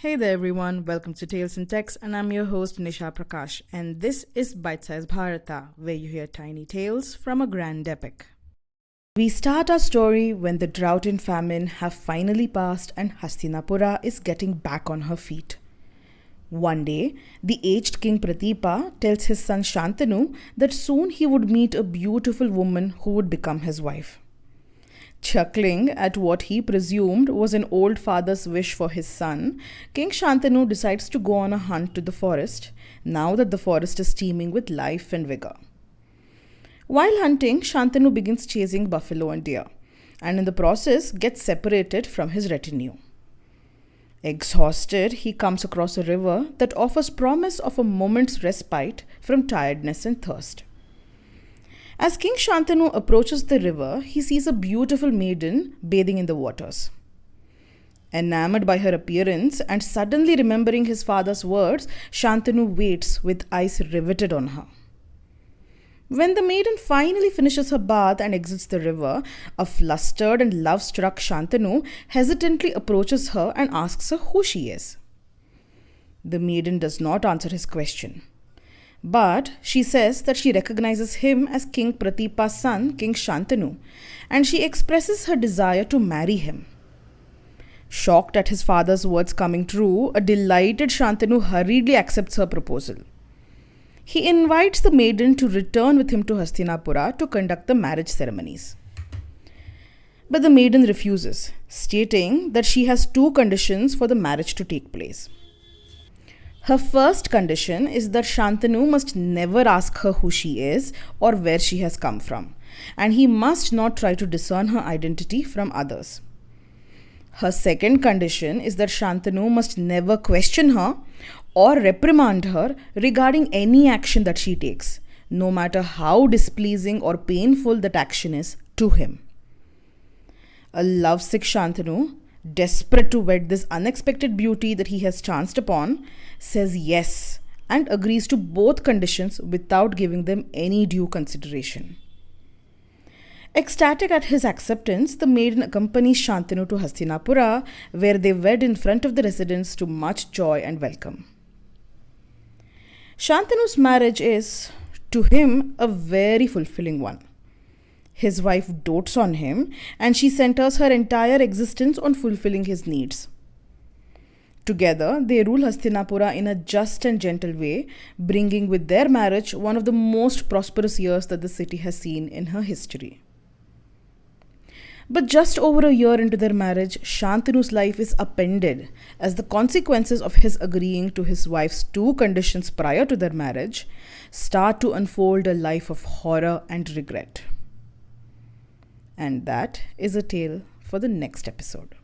Hey there everyone, welcome to Tales in Text and I'm your host Nisha Prakash and this is Bite-Size Bharata where you hear tiny tales from a grand epic. We start our story when the drought and famine have finally passed and Hastinapura is getting back on her feet. One day, the aged King Pratipa tells his son Shantanu that soon he would meet a beautiful woman who would become his wife. Chuckling at what he presumed was an old father's wish for his son, King Shantanu decides to go on a hunt to the forest, now that the forest is teeming with life and vigor. While hunting, Shantanu begins chasing buffalo and deer, and in the process gets separated from his retinue. Exhausted, he comes across a river that offers promise of a moment's respite from tiredness and thirst. As King Shantanu approaches the river, he sees a beautiful maiden bathing in the waters. Enamored by her appearance and suddenly remembering his father's words, Shantanu waits with eyes riveted on her. When the maiden finally finishes her bath and exits the river, a flustered and love-struck Shantanu hesitantly approaches her and asks her who she is. The maiden does not answer his question. But she says that she recognizes him as King Pratipa's son, King Shantanu, and she expresses her desire to marry him. Shocked at his father's words coming true, a delighted Shantanu hurriedly accepts her proposal. He invites the maiden to return with him to Hastinapura to conduct the marriage ceremonies. But the maiden refuses, stating that she has two conditions for the marriage to take place. Her first condition is that Shantanu must never ask her who she is or where she has come from, and he must not try to discern her identity from others. Her second condition is that Shantanu must never question her or reprimand her regarding any action that she takes, no matter how displeasing or painful that action is to him. A lovesick Shantanu, desperate to wed this unexpected beauty that he has chanced upon, says yes and agrees to both conditions without giving them any due consideration. Ecstatic at his acceptance, the maiden accompanies Shantanu to Hastinapura, where they wed in front of the residents to much joy and welcome. Shantanu's marriage is, to him, a very fulfilling one. His wife dotes on him and she centers her entire existence on fulfilling his needs. Together, they rule Hastinapura in a just and gentle way, bringing with their marriage one of the most prosperous years that the city has seen in her history. But just over a year into their marriage, Shantanu's life is upended as the consequences of his agreeing to his wife's two conditions prior to their marriage start to unfold a life of horror and regret. And that is a tale for the next episode.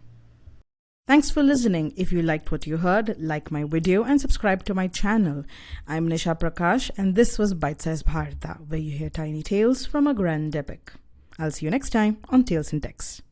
Thanks for listening. If you liked what you heard, like my video and subscribe to my channel. I'm Nisha Prakash and this was Bite-Size Bharata, where you hear tiny tales from a grand epic. I'll see you next time on Tales in Text.